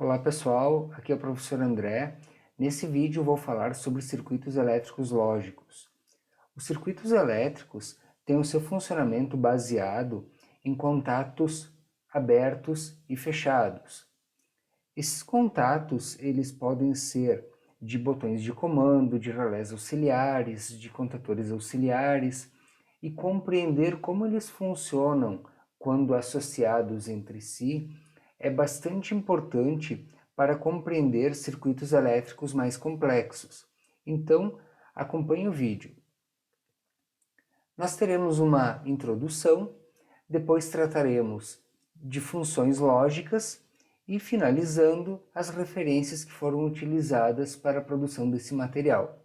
Olá pessoal, aqui é o professor André. Nesse vídeo vou falar sobre circuitos elétricos lógicos. Os circuitos elétricos têm o seu funcionamento baseado em contatos abertos e fechados. Esses contatos eles podem ser de botões de comando, de relés auxiliares, de contatores auxiliares, e compreender como eles funcionam quando associados entre si é bastante importante para compreender circuitos elétricos mais complexos. Então, acompanhe o vídeo. Nós teremos uma introdução, depois trataremos de funções lógicas e, finalizando, as referências que foram utilizadas para a produção desse material.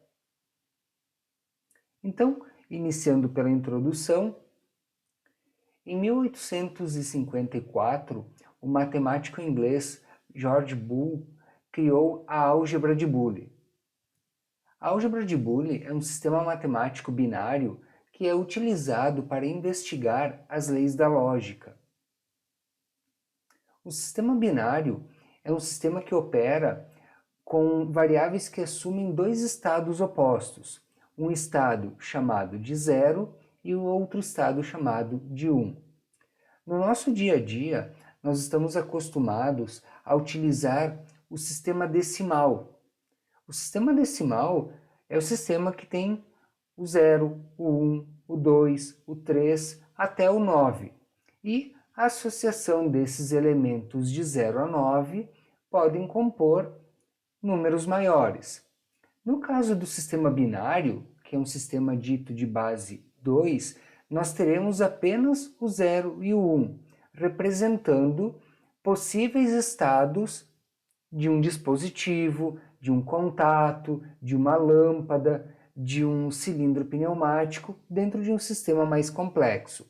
Então, iniciando pela introdução, em 1854, o matemático inglês George Boole criou a álgebra de Boole. A álgebra de Boole é um sistema matemático binário que é utilizado para investigar as leis da lógica. O sistema binário é um sistema que opera com variáveis que assumem dois estados opostos, um estado chamado de 0 e o outro estado chamado de 1. No nosso dia a dia, nós estamos acostumados a utilizar o sistema decimal. O sistema decimal é o sistema que tem o 0, o 1, o 2, o 3 até o 9. E a associação desses elementos de 0 a 9 podem compor números maiores. No caso do sistema binário, que é um sistema dito de base 2, nós teremos apenas o 0 e o 1, representando possíveis estados de um dispositivo, de um contato, de uma lâmpada, de um cilindro pneumático dentro de um sistema mais complexo.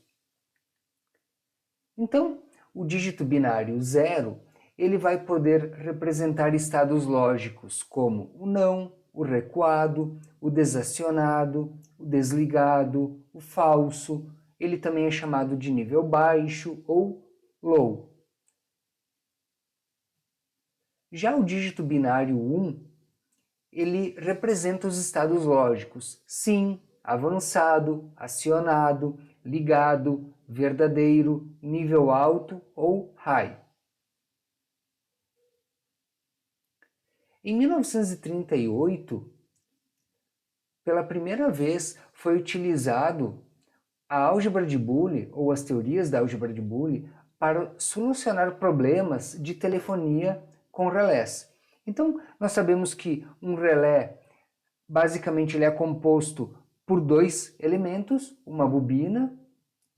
Então, o dígito binário 0, ele vai poder representar estados lógicos como o não, o recuado, o desacionado, o desligado, o falso. Ele também é chamado de nível baixo ou low. Já o dígito binário 1, ele representa os estados lógicos sim, avançado, acionado, ligado, verdadeiro, nível alto ou high. Em 1938, pela primeira vez foi utilizado a álgebra de Boole, ou as teorias da álgebra de Boole, para solucionar problemas de telefonia com relés. Então, nós sabemos que um relé, basicamente, ele é composto por dois elementos, uma bobina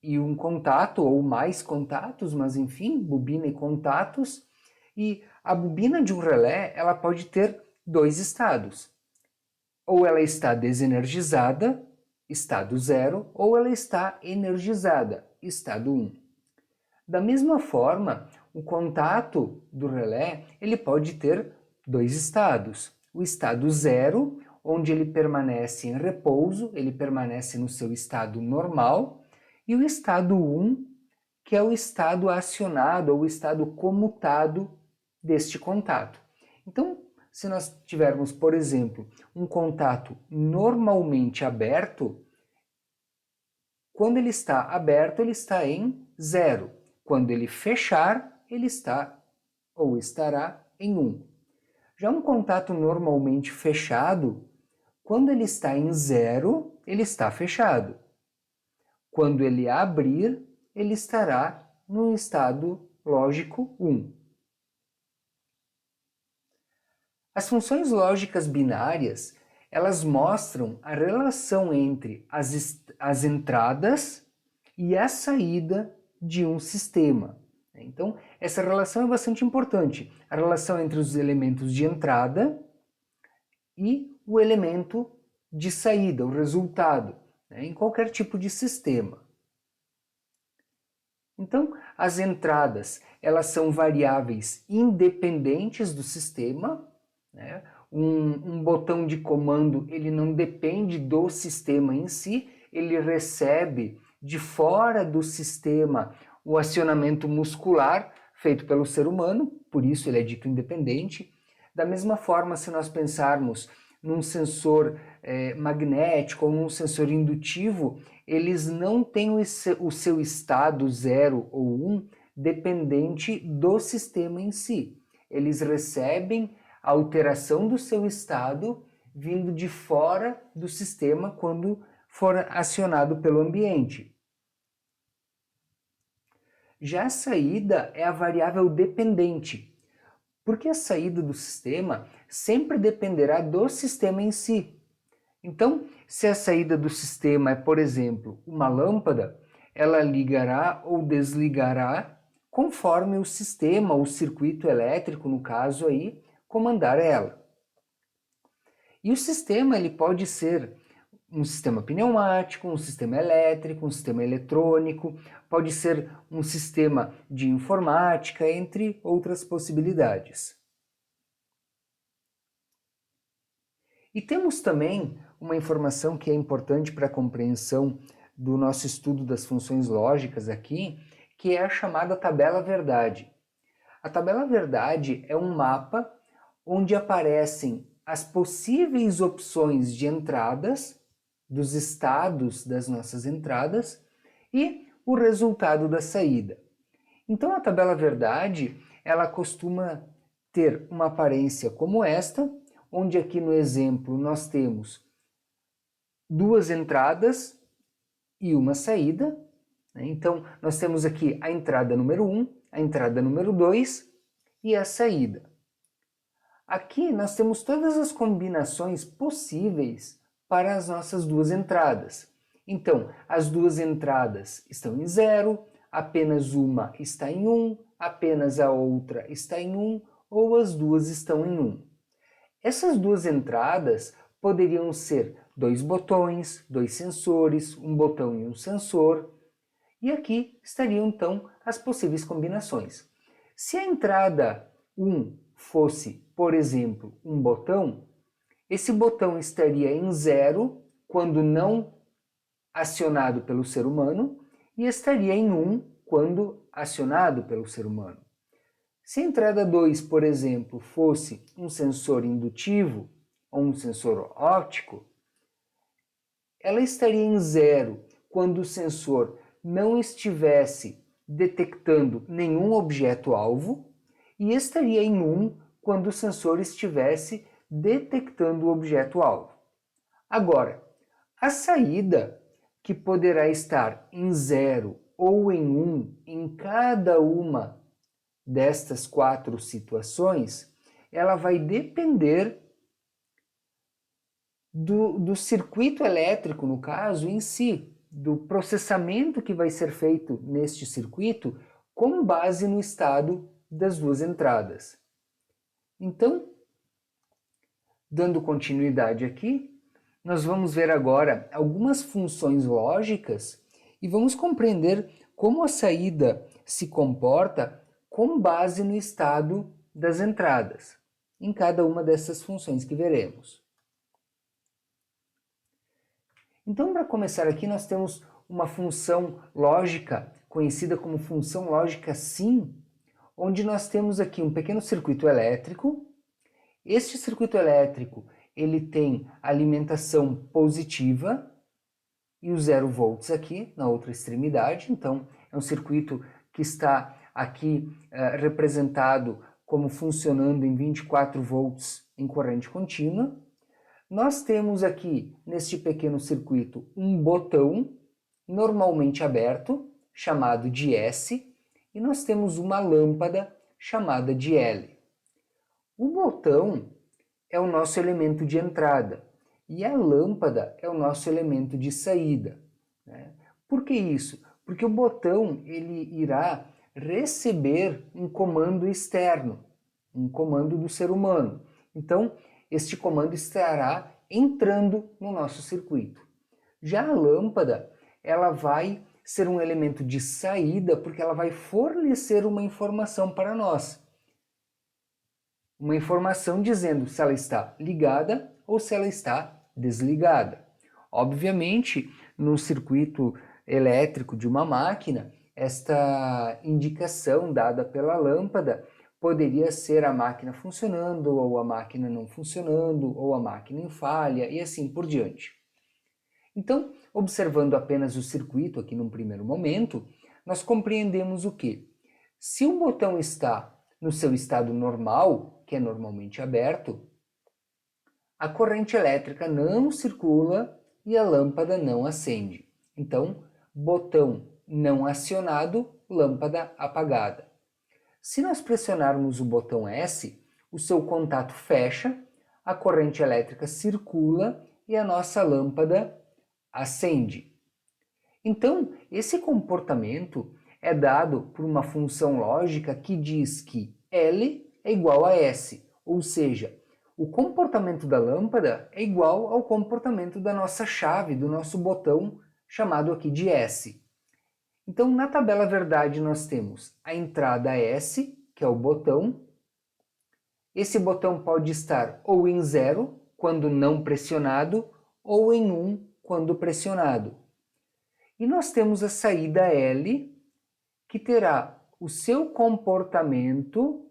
e um contato, ou mais contatos, mas enfim, bobina e contatos. E a bobina de um relé, ela pode ter dois estados. Ou ela está desenergizada, estado 0, ou ela está energizada, estado 1. Da mesma forma, o contato do relé ele pode ter dois estados. O estado 0, onde ele permanece em repouso, ele permanece no seu estado normal, e o estado 1, que é o estado acionado ou o estado comutado deste contato. Então, se nós tivermos, por exemplo, um contato normalmente aberto, quando ele está aberto, ele está em 0. Quando ele fechar, ele está ou estará em 1. Já um contato normalmente fechado, quando ele está em 0, ele está fechado. Quando ele abrir, ele estará no estado lógico 1. As funções lógicas binárias, elas mostram a relação entre as entradas e a saída de um sistema. Então, essa relação é bastante importante. A relação entre os elementos de entrada e o elemento de saída, o resultado, em qualquer tipo de sistema. Então, as entradas, elas são variáveis independentes do sistema. Um botão de comando ele não depende do sistema em si, ele recebe de fora do sistema o acionamento muscular feito pelo ser humano, por isso ele é dito independente. Da mesma forma, se nós pensarmos num sensor magnético ou num sensor indutivo, eles não têm o seu estado 0 ou 1 dependente do sistema em si. Eles recebem a alteração do seu estado vindo de fora do sistema quando for acionado pelo ambiente. Já a saída é a variável dependente, porque a saída do sistema sempre dependerá do sistema em si. Então, se a saída do sistema é, por exemplo, uma lâmpada, ela ligará ou desligará conforme o sistema, o circuito elétrico, no caso aí, comandar ela. E o sistema ele pode ser um sistema pneumático, um sistema elétrico, um sistema eletrônico, pode ser um sistema de informática, entre outras possibilidades. E temos também uma informação que é importante para a compreensão do nosso estudo das funções lógicas aqui, que é a chamada tabela verdade. A tabela verdade é um mapa onde aparecem as possíveis opções de entradas, dos estados das nossas entradas e o resultado da saída. Então a tabela verdade, ela costuma ter uma aparência como esta, onde aqui no exemplo nós temos duas entradas e uma saída. Então nós temos aqui a entrada número 1, a entrada número 2 e a saída. Aqui nós temos todas as combinações possíveis para as nossas duas entradas. Então, as duas entradas estão em 0, apenas uma está em 1, apenas a outra está em 1, ou as duas estão em 1. Essas duas entradas poderiam ser dois botões, dois sensores, um botão e um sensor. E aqui estariam então as possíveis combinações. Se a entrada 1 fosse, por exemplo, um botão, esse botão estaria em 0 quando não acionado pelo ser humano e estaria em 1 quando acionado pelo ser humano. Se a entrada 2, por exemplo, fosse um sensor indutivo ou um sensor óptico, ela estaria em 0 quando o sensor não estivesse detectando nenhum objeto-alvo e estaria em 1 quando o sensor estivesse detectando o objeto-alvo. Agora, a saída, que poderá estar em 0 ou em 1 em cada uma destas 4 situações, ela vai depender do circuito elétrico, no caso, em si, do processamento que vai ser feito neste circuito com base no estado das duas entradas. Então, dando continuidade aqui, nós vamos ver agora algumas funções lógicas e vamos compreender como a saída se comporta com base no estado das entradas, em cada uma dessas funções que veremos. Então, para começar aqui, nós temos uma função lógica, conhecida como função lógica sim, onde nós temos aqui um pequeno circuito elétrico. Este circuito elétrico ele tem alimentação positiva e os 0 volts aqui na outra extremidade. Então, é um circuito que está aqui representado como funcionando em 24 volts em corrente contínua. Nós temos aqui, neste pequeno circuito, um botão normalmente aberto, chamado de S, e nós temos uma lâmpada chamada de L. O botão é o nosso elemento de entrada e a lâmpada é o nosso elemento de saída. Por que isso? Porque o botão ele irá receber um comando externo, um comando do ser humano. Então, este comando estará entrando no nosso circuito. Já a lâmpada, ela vai ser um elemento de saída porque ela vai fornecer uma informação para nós. Uma informação dizendo se ela está ligada ou se ela está desligada. Obviamente, no circuito elétrico de uma máquina, esta indicação dada pela lâmpada poderia ser a máquina funcionando, ou a máquina não funcionando, ou a máquina em falha, e assim por diante. Então, observando apenas o circuito aqui num primeiro momento, nós compreendemos o quê? Se o botão está no seu estado normal, que é normalmente aberto, a corrente elétrica não circula e a lâmpada não acende. Então, botão não acionado, lâmpada apagada. Se nós pressionarmos o botão S, o seu contato fecha, a corrente elétrica circula e a nossa lâmpada acende. Então, esse comportamento é dado por uma função lógica que diz que L é igual a S, ou seja, o comportamento da lâmpada é igual ao comportamento da nossa chave, do nosso botão, chamado aqui de S. Então, na tabela verdade, nós temos a entrada S, que é o botão. Esse botão pode estar ou em 0, quando não pressionado, ou em 1, quando pressionado. E nós temos a saída L, que terá o seu comportamento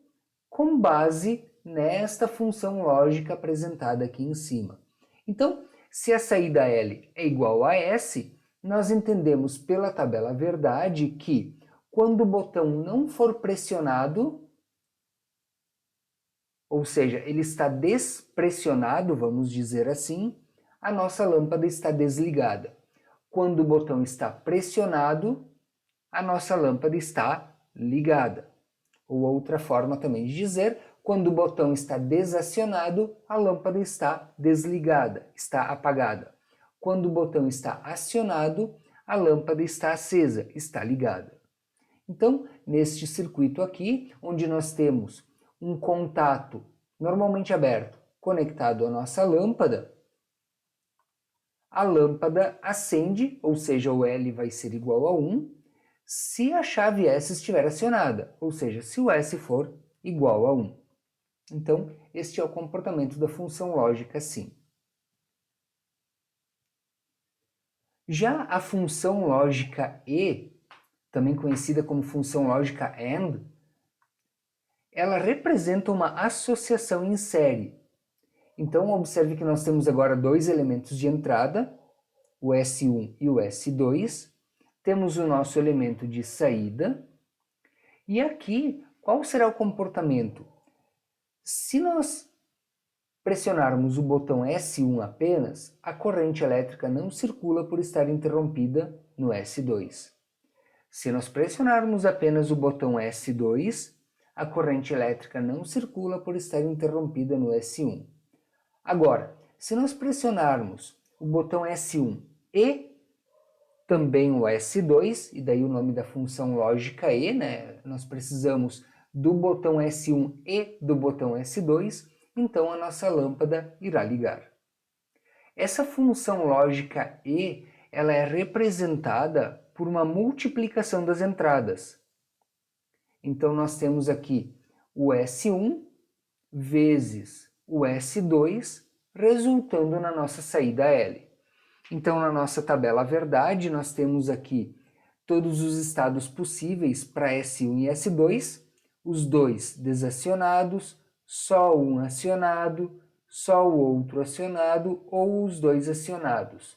com base nesta função lógica apresentada aqui em cima. Então, se a saída L é igual a S, nós entendemos pela tabela verdade que quando o botão não for pressionado, ou seja, ele está despressionado, vamos dizer assim, a nossa lâmpada está desligada. Quando o botão está pressionado, a nossa lâmpada está ligada. Ou outra forma também de dizer, quando o botão está desacionado, a lâmpada está desligada, está apagada. Quando o botão está acionado, a lâmpada está acesa, está ligada. Então, neste circuito aqui, onde nós temos um contato normalmente aberto conectado à nossa lâmpada, a lâmpada acende, ou seja, o L vai ser igual a 1, se a chave S estiver acionada, ou seja, se o S for igual a 1. Então, este é o comportamento da função lógica sim. Já a função lógica E, também conhecida como função lógica AND, ela representa uma associação em série. Então, observe que nós temos agora dois elementos de entrada, o S1 e o S2. Temos o nosso elemento de saída. E aqui, qual será o comportamento? Se nós pressionarmos o botão S1 apenas, a corrente elétrica não circula por estar interrompida no S2. Se nós pressionarmos apenas o botão S2, a corrente elétrica não circula por estar interrompida no S1. Agora, se nós pressionarmos o botão S1 e também o S2, e daí o nome da função lógica E, né? Nós precisamos do botão S1 e do botão S2, então a nossa lâmpada irá ligar. Essa função lógica E, ela é representada por uma multiplicação das entradas. Então nós temos aqui o S1 vezes o S2, resultando na nossa saída L. Então, na nossa tabela verdade, nós temos aqui todos os estados possíveis para S1 e S2, os dois desacionados, só um acionado, só o outro acionado ou os dois acionados.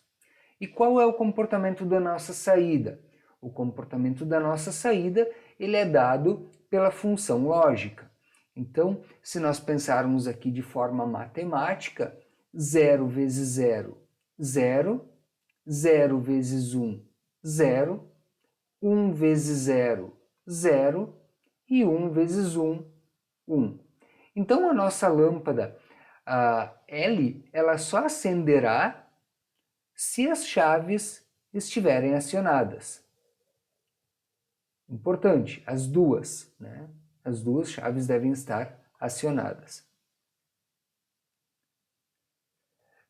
E qual é o comportamento da nossa saída? O comportamento da nossa saída ele é dado pela função lógica. Então, se nós pensarmos aqui de forma matemática, 0 vezes 0, 0, 0 vezes 1, 0, 1 vezes 0, 0 e 1 vezes 1, 1. Então, a nossa lâmpada a L ela só acenderá se as chaves estiverem acionadas. Importante, as duas, né? As duas chaves devem estar acionadas.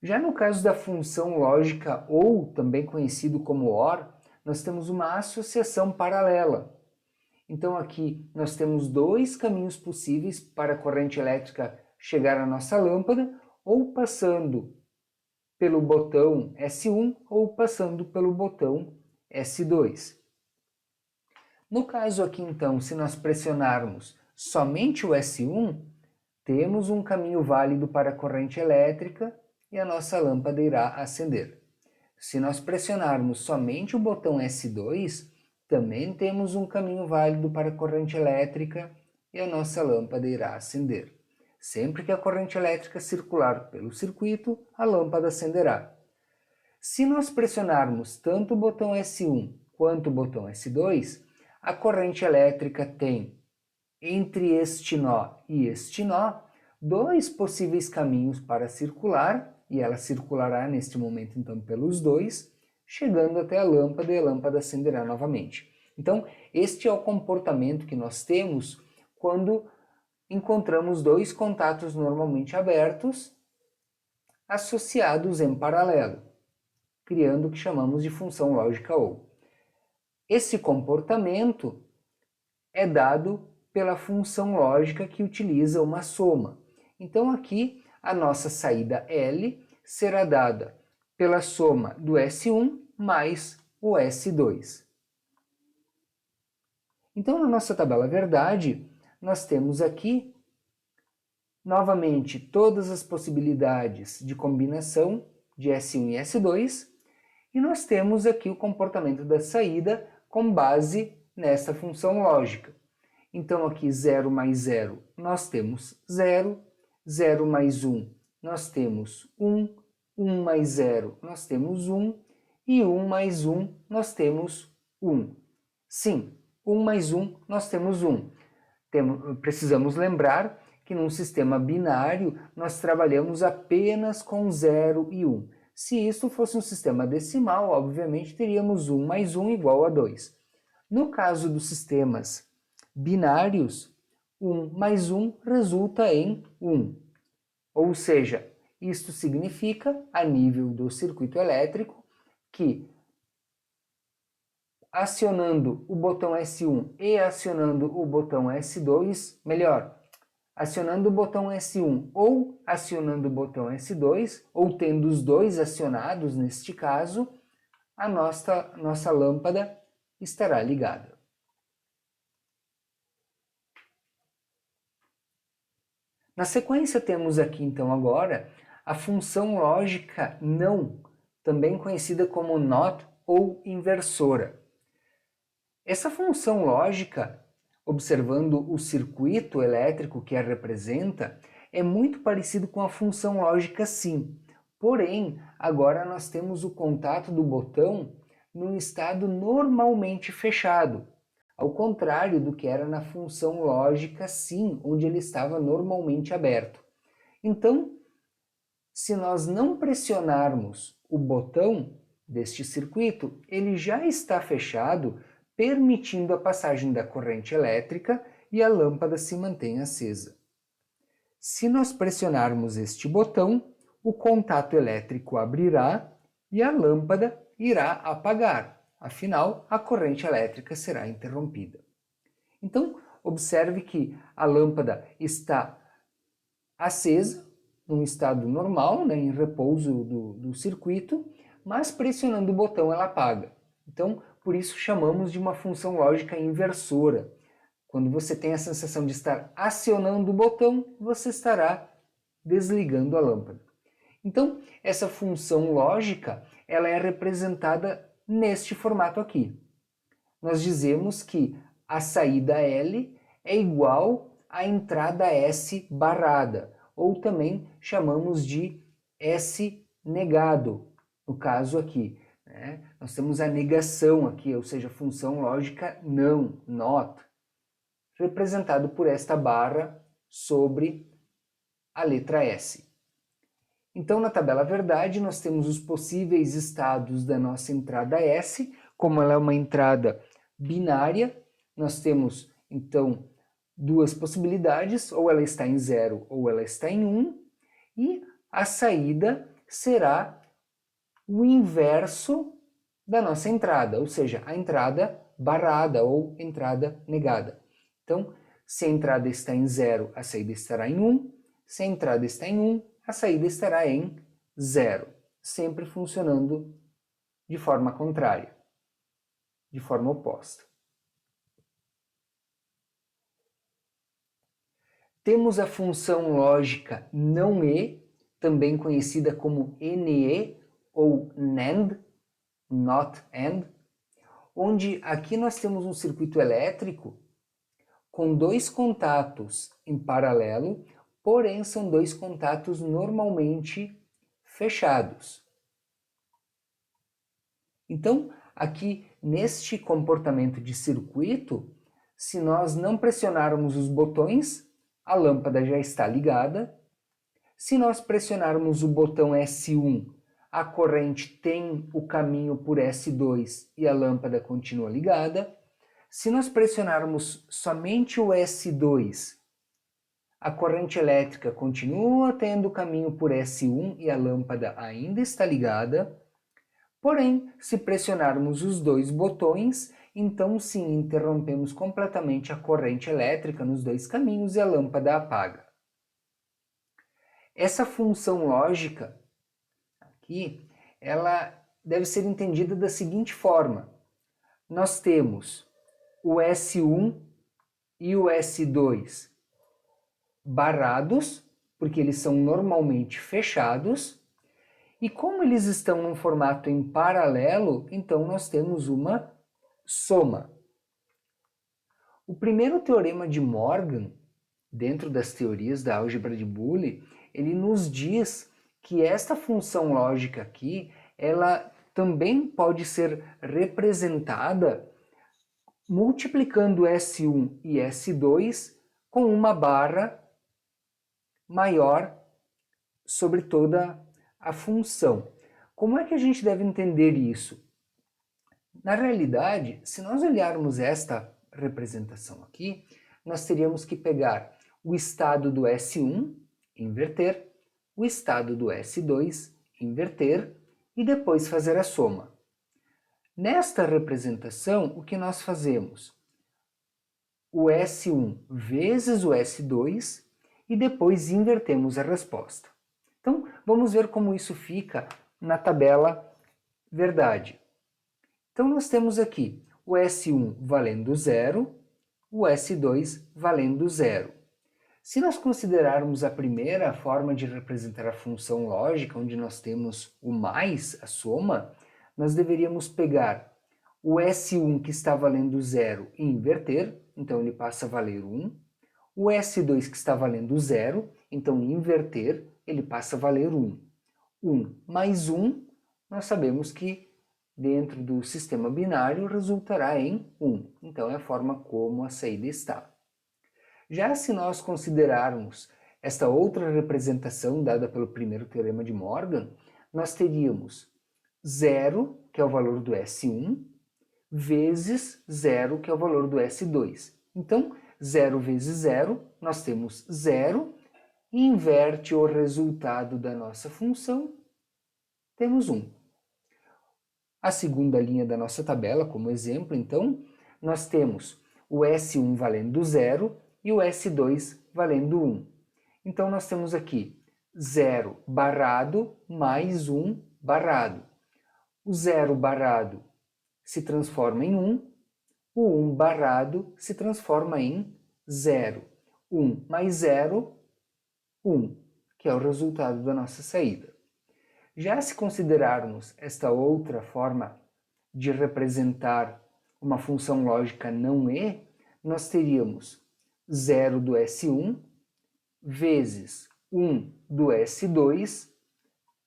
Já no caso da função lógica OR, também conhecido como OR, nós temos uma associação paralela. Então aqui nós temos dois caminhos possíveis para a corrente elétrica chegar à nossa lâmpada, ou passando pelo botão S1 ou passando pelo botão S2. No caso aqui, então, se nós pressionarmos somente o S1, temos um caminho válido para a corrente elétrica e a nossa lâmpada irá acender. Se nós pressionarmos somente o botão S2, também temos um caminho válido para a corrente elétrica e a nossa lâmpada irá acender. Sempre que a corrente elétrica circular pelo circuito, a lâmpada acenderá. Se nós pressionarmos tanto o botão S1 quanto o botão S2, a corrente elétrica tem, entre este nó e este nó, dois possíveis caminhos para circular, e ela circulará neste momento então pelos dois, chegando até a lâmpada e a lâmpada acenderá novamente. Então, este é o comportamento que nós temos quando encontramos dois contatos normalmente abertos associados em paralelo, criando o que chamamos de função lógica OU. Esse comportamento é dado pela função lógica que utiliza uma soma. Então aqui a nossa saída L será dada pela soma do S1 mais o S2. Então na nossa tabela verdade, nós temos aqui novamente todas as possibilidades de combinação de S1 e S2, e nós temos aqui o comportamento da saída com base nessa função lógica. Então aqui 0 mais 0 nós temos 0, 0 mais 1 nós temos 1, 1 mais 0 nós temos 1, e 1 mais 1 nós temos 1. Sim, 1 mais 1 nós temos 1. Precisamos lembrar que num sistema binário nós trabalhamos apenas com 0 e 1. Se isso fosse um sistema decimal, obviamente teríamos 1 mais 1 igual a 2. No caso dos sistemas binários, 1 mais 1 resulta em 1. Ou seja, isto significa, a nível do circuito elétrico, que acionando o botão S1 e acionando o botão S2, melhor, acionando o botão S1 ou acionando o botão S2, ou tendo os dois acionados neste caso, a nossa lâmpada estará ligada. Na sequência temos aqui então agora a função lógica não, também conhecida como NOT ou inversora. Essa função lógica, observando o circuito elétrico que a representa, é muito parecido com a função lógica sim. Porém, agora nós temos o contato do botão num estado normalmente fechado, ao contrário do que era na função lógica sim, onde ele estava normalmente aberto. Então, se nós não pressionarmos o botão deste circuito, ele já está fechado, permitindo a passagem da corrente elétrica e a lâmpada se mantém acesa. Se nós pressionarmos este botão, o contato elétrico abrirá e a lâmpada irá apagar, afinal, a corrente elétrica será interrompida. Então, observe que a lâmpada está acesa, num estado normal, em repouso do circuito, mas pressionando o botão ela apaga. Então, por isso chamamos de uma função lógica inversora. Quando você tem a sensação de estar acionando o botão, você estará desligando a lâmpada. Então, essa função lógica ela é representada neste formato aqui. Nós dizemos que a saída L é igual à entrada S barrada, ou também chamamos de S negado, no caso aqui. Nós temos a negação aqui, ou seja, a função lógica não, not, representado por esta barra sobre a letra S. Então, na tabela verdade, nós temos os possíveis estados da nossa entrada S, como ela é uma entrada binária, nós temos, então, duas possibilidades, ou ela está em 0 ou ela está em 1, e a saída será o inverso da nossa entrada, ou seja, a entrada barrada ou entrada negada. Então, se a entrada está em 0, a saída estará em 1, se a entrada está em 1, a saída estará em 0, sempre funcionando de forma contrária, de forma oposta. Temos a função lógica não E, também conhecida como NE ou NAND, not AND, onde aqui nós temos um circuito elétrico com dois contatos em paralelo, porém são dois contatos normalmente fechados. Então, aqui neste comportamento de circuito, se nós não pressionarmos os botões, a lâmpada já está ligada. Se nós pressionarmos o botão S1, a corrente tem o caminho por S2 e a lâmpada continua ligada. Se nós pressionarmos somente o S2, a corrente elétrica continua tendo o caminho por S1 e a lâmpada ainda está ligada. Porém, se pressionarmos os dois botões, então sim interrompemos completamente a corrente elétrica nos dois caminhos e a lâmpada apaga. Essa função lógica aqui, ela deve ser entendida da seguinte forma. Nós temos o S1 e o S2 barrados, porque eles são normalmente fechados, e como eles estão num formato em paralelo, então nós temos uma soma. O primeiro teorema de Morgan, dentro das teorias da álgebra de Boole, ele nos diz que esta função lógica aqui, ela também pode ser representada multiplicando S1 e S2 com uma barra maior sobre toda a função. Como é que a gente deve entender isso? Na realidade, se nós olharmos esta representação aqui, nós teríamos que pegar o estado do S1, inverter, o estado do S2, inverter, e depois fazer a soma. Nesta representação, o que nós fazemos? O S1 vezes o S2 e depois invertemos a resposta. Então, vamos ver como isso fica na tabela verdade. Então, nós temos aqui o S1 valendo 0, o S2 valendo 0. Se nós considerarmos a primeira forma de representar a função lógica, onde nós temos o mais, a soma, nós deveríamos pegar o S1 que está valendo 0 e inverter, então ele passa a valer 1. O S2 que está valendo 0, então inverter, ele passa a valer 1. 1 mais 1, nós sabemos que dentro do sistema binário resultará em 1. Então é a forma como a saída está. Já se nós considerarmos esta outra representação dada pelo primeiro teorema de Morgan, nós teríamos 0, que é o valor do S1, vezes 0, que é o valor do S2. Então, 0 vezes 0, nós temos 0, e inverte o resultado da nossa função, temos 1. A segunda linha da nossa tabela, como exemplo, então, nós temos o S1 valendo 0 e o S2 valendo 1. Então, nós temos aqui 0 barrado mais 1 barrado. O 0 barrado se transforma em 1, o 1 barrado se transforma em 0. 1 mais 0, 1, que é o resultado da nossa saída. Já se considerarmos esta outra forma de representar uma função lógica não E, nós teríamos 0 do S1 vezes 1 do S2,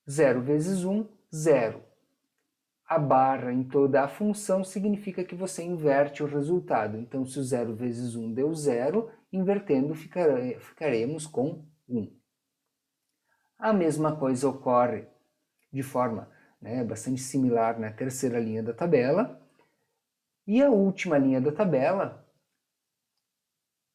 0 vezes 1, 0. A barra em toda a função significa que você inverte o resultado. Então, se o 0 vezes 1 deu 0, invertendo ficaremos com 1. A mesma coisa ocorre de forma bastante similar na terceira linha da tabela. E a última linha da tabela,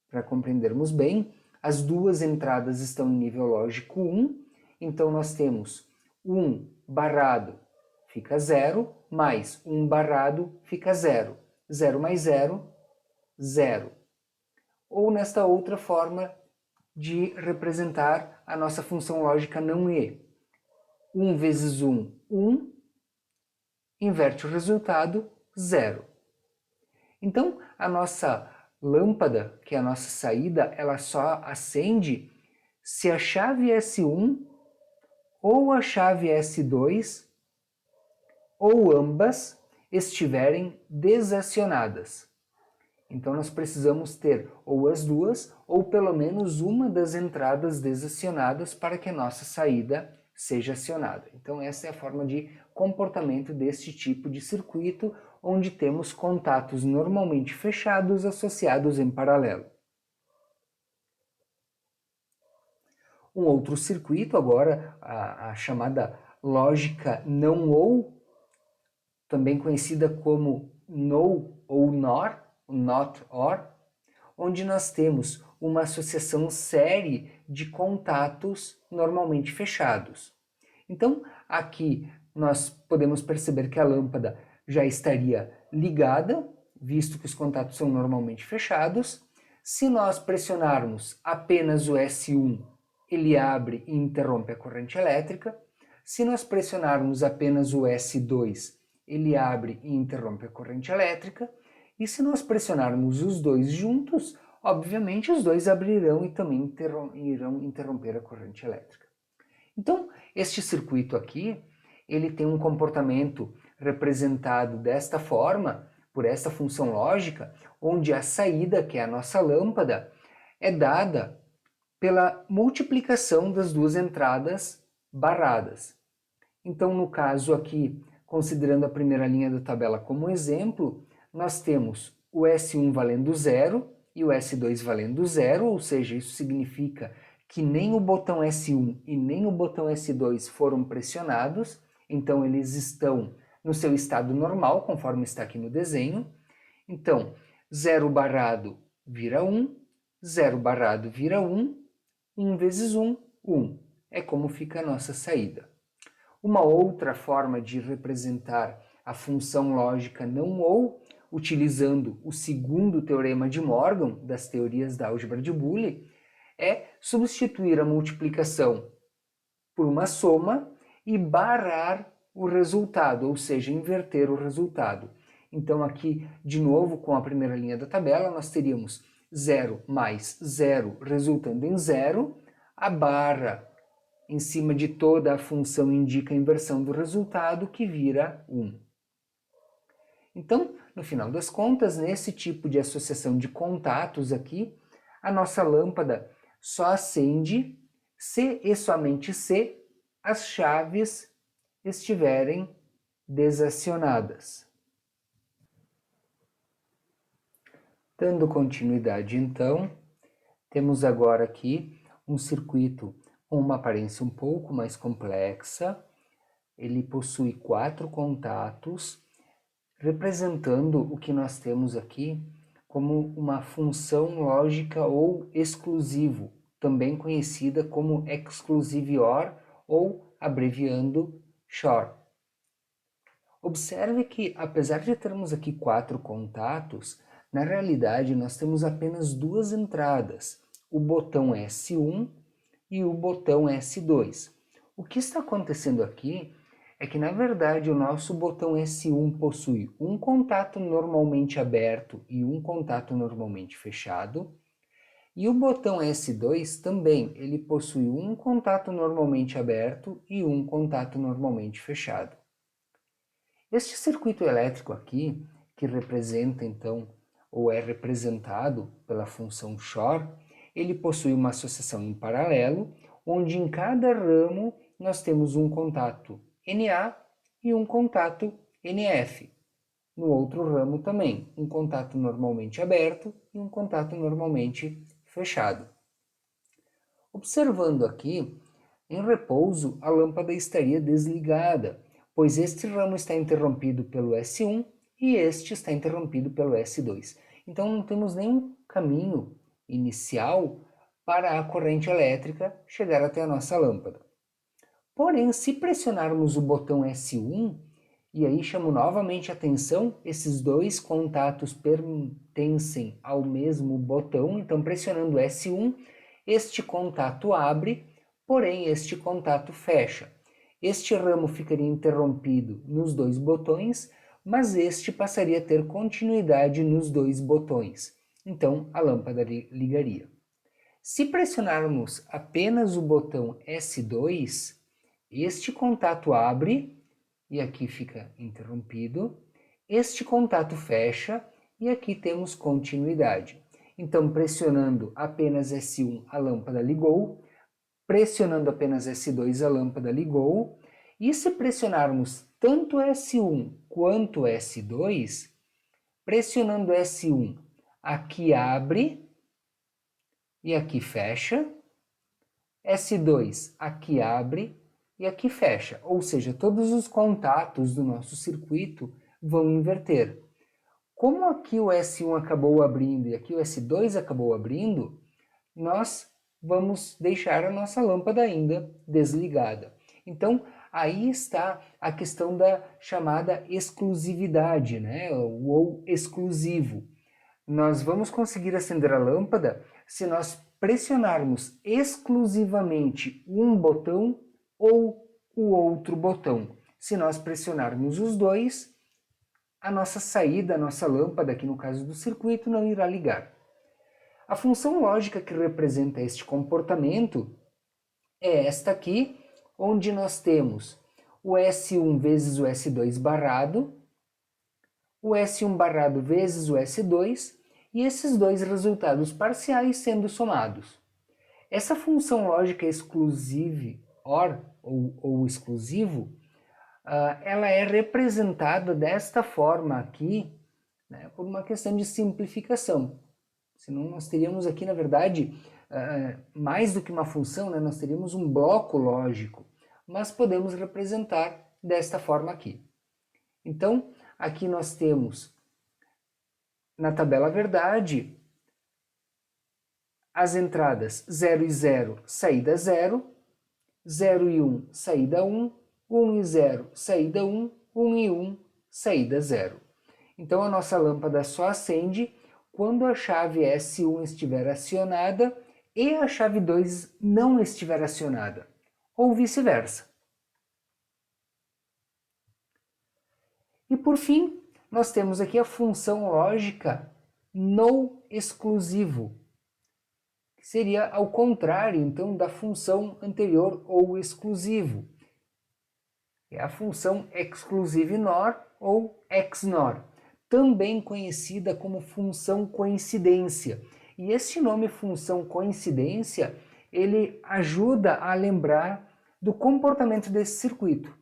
para compreendermos bem, as duas entradas estão em nível lógico 1, então nós temos 1 barrado fica 0, mais 1 barrado fica 0. 0 mais 0, 0. Ou nesta outra forma de representar a nossa função lógica não E. 1 vezes 1, 1, inverte o resultado, 0. Então, a nossa lâmpada, que é a nossa saída, ela só acende se a chave S1 ou a chave S2 ou ambas estiverem desacionadas. Então nós precisamos ter ou as duas ou pelo menos uma das entradas desacionadas para que a nossa saída seja acionada. Então essa é a forma de comportamento deste tipo de circuito, onde temos contatos normalmente fechados associados em paralelo. Um outro circuito agora, a chamada lógica não ou, também conhecida como no ou nor, not or, onde nós temos uma associação série de contatos normalmente fechados. Então, aqui nós podemos perceber que a lâmpada já estaria ligada, visto que os contatos são normalmente fechados. Se nós pressionarmos apenas o S1, ele abre e interrompe a corrente elétrica. Se nós pressionarmos apenas o S2, ele abre e interrompe a corrente elétrica. E se nós pressionarmos os dois juntos, obviamente os dois abrirão e também irão interromper a corrente elétrica. Então, este circuito aqui, ele tem um comportamento representado desta forma, por esta função lógica, onde a saída, que é a nossa lâmpada, é dada pela multiplicação das duas entradas barradas. Então, no caso aqui, considerando a primeira linha da tabela como exemplo, nós temos o S1 valendo 0 e o S2 valendo 0, ou seja, isso significa que nem o botão S1 e nem o botão S2 foram pressionados, então eles estão no seu estado normal, conforme está aqui no desenho. Então, 0 barrado vira 1, 0 barrado vira 1, 1 vezes 1, 1. É como fica a nossa saída. Uma outra forma de representar a função lógica não ou, utilizando o segundo teorema de Morgan, das teorias da álgebra de Boole, é substituir a multiplicação por uma soma e barrar o resultado, ou seja, inverter o resultado. Então aqui, de novo, com a primeira linha da tabela, nós teríamos 0 mais 0 resultando em 0, a barra em cima de toda a função indica a inversão do resultado, que vira 1. Então, no final das contas, nesse tipo de associação de contatos aqui, a nossa lâmpada só acende se e somente se as chaves estiverem desacionadas. Dando continuidade, então, temos agora aqui um circuito com uma aparência um pouco mais complexa. Ele possui 4 contatos, representando o que nós temos aqui como uma função lógica ou exclusivo, também conhecida como exclusive OR ou abreviando SHOR. Observe que, apesar de termos aqui 4 contatos, na realidade nós temos apenas 2 entradas, o botão S1 e o botão S2. O que está acontecendo aqui é que, na verdade, o nosso botão S1 possui um contato normalmente aberto e um contato normalmente fechado, e o botão S2 também, ele possui um contato normalmente aberto e um contato normalmente fechado. Este circuito elétrico aqui, que representa então, ou é representado pela função SHOR, ele possui uma associação em paralelo, onde em cada ramo nós temos um contato Na e um contato NF. No outro ramo também, um contato normalmente aberto e um contato normalmente fechado. Observando aqui, em repouso, a lâmpada estaria desligada, pois este ramo está interrompido pelo S1 e este está interrompido pelo S2. Então não temos nenhum caminho inicial para a corrente elétrica chegar até a nossa lâmpada. Porém, se pressionarmos o botão S1, e aí chamo novamente a atenção, esses dois contatos pertencem ao mesmo botão, então pressionando S1, este contato abre, porém este contato fecha. Este ramo ficaria interrompido nos dois botões, mas este passaria a ter continuidade nos dois botões. então a lâmpada ligaria. Se pressionarmos apenas o botão S2, este contato abre e aqui fica interrompido, este contato fecha e aqui temos continuidade. Então, pressionando apenas S1, a lâmpada ligou, pressionando apenas S2, a lâmpada ligou, e se pressionarmos tanto S1 quanto S2, pressionando S1, aqui abre e aqui fecha, S2 aqui abre e aqui fecha, ou seja, todos os contatos do nosso circuito vão inverter. Como aqui o S1 acabou abrindo e aqui o S2 acabou abrindo, nós vamos deixar a nossa lâmpada ainda desligada. Então, aí está a questão da chamada exclusividade, né? Ou exclusivo. Nós vamos conseguir acender a lâmpada se nós pressionarmos exclusivamente um botão ou o outro botão. Se nós pressionarmos os dois, a nossa saída, a nossa lâmpada, aqui no caso do circuito, não irá ligar. A função lógica que representa este comportamento é esta aqui, onde nós temos o S1 vezes o S2 barrado, o S1 barrado vezes o S2, e esses dois resultados parciais sendo somados. Essa função lógica exclusive, OR, ou exclusivo, ela é representada desta forma aqui, né, por uma questão de simplificação. Senão nós teríamos aqui, na verdade, mais do que uma função, né, nós teríamos um bloco lógico, mas podemos representar desta forma aqui. Então, aqui nós temos, na tabela verdade, as entradas 0 e 0, saída 0, 0 e 1, saída 1, 1 e 0, saída 1, 1 e 1, saída 0. Então a nossa lâmpada só acende quando a chave S1 estiver acionada e a chave 2 não estiver acionada, ou vice-versa. E por fim, nós temos aqui a função lógica no exclusivo, que seria ao contrário, então, da função anterior ou exclusivo. É a função exclusive NOR ou XNOR, também conhecida como função coincidência. E este nome função coincidência, ele ajuda a lembrar do comportamento desse circuito.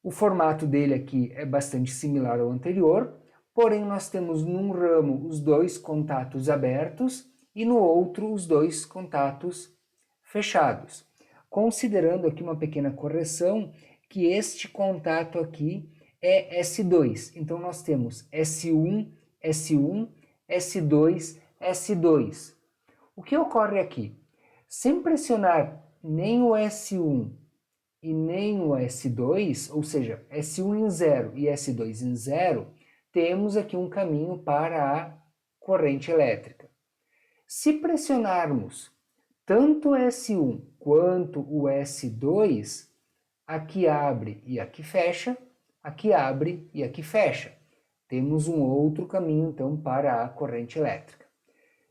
O formato dele aqui é bastante similar ao anterior, porém nós temos num ramo os dois contatos abertos e no outro os dois contatos fechados. Considerando aqui uma pequena correção, que este contato aqui é S2. Então nós temos S1, S1, S2, S2. O que ocorre aqui? Sem pressionar nem o S1 e nem o S2, ou seja, S1 em 0 e S2 em 0, temos aqui um caminho para a corrente elétrica. Se pressionarmos tanto o S1 quanto o S2, aqui abre e aqui fecha, aqui abre e aqui fecha. Temos um outro caminho, então, para a corrente elétrica.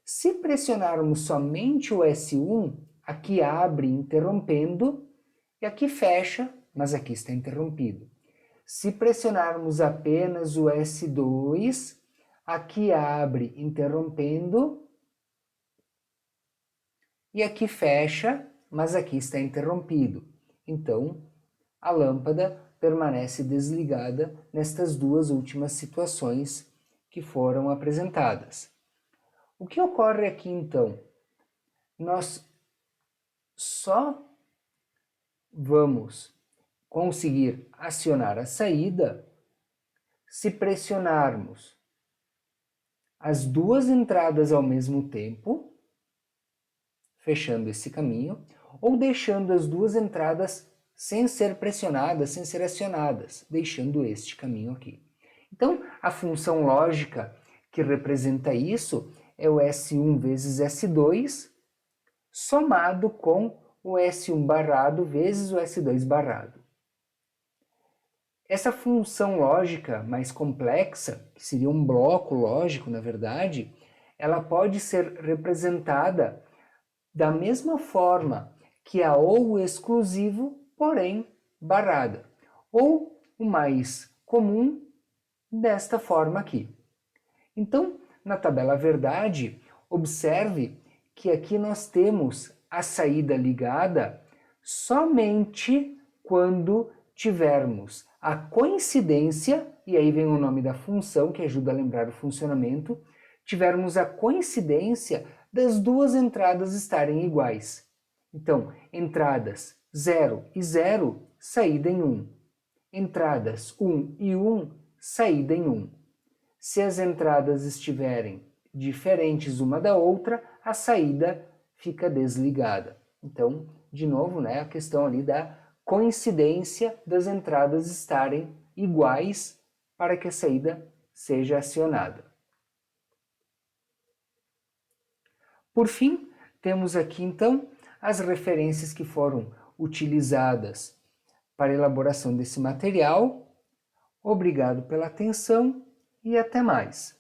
Se pressionarmos somente o S1, aqui abre interrompendo, e aqui fecha, mas aqui está interrompido. Se pressionarmos apenas o S2, aqui abre interrompendo, e aqui fecha, mas aqui está interrompido. Então, a lâmpada permanece desligada nestas duas últimas situações que foram apresentadas. O que ocorre aqui, então? Nós só vamos conseguir acionar a saída se pressionarmos as duas entradas ao mesmo tempo, fechando esse caminho, ou deixando as duas entradas sem ser pressionadas, sem ser acionadas, deixando este caminho aqui. Então, a função lógica que representa isso é o S1 vezes S2, somado com o S1 barrado vezes o S2 barrado. Essa função lógica mais complexa, que seria um bloco lógico, na verdade, ela pode ser representada da mesma forma que a ou exclusivo, porém barrada, ou o mais comum desta forma aqui. Então, na tabela verdade, observe que aqui nós temos a saída ligada somente quando tivermos a coincidência, e aí vem o nome da função que ajuda a lembrar o funcionamento, tivermos a coincidência das duas entradas estarem iguais. Então, entradas 0 e 0, saída em 1. Entradas 1 e 1, saída em 1. Se as entradas estiverem diferentes uma da outra, a saída fica desligada. Então, de novo, né, a questão ali da coincidência das entradas estarem iguais para que a saída seja acionada. Por fim, temos aqui então as referências que foram utilizadas para a elaboração desse material. Obrigado pela atenção e até mais.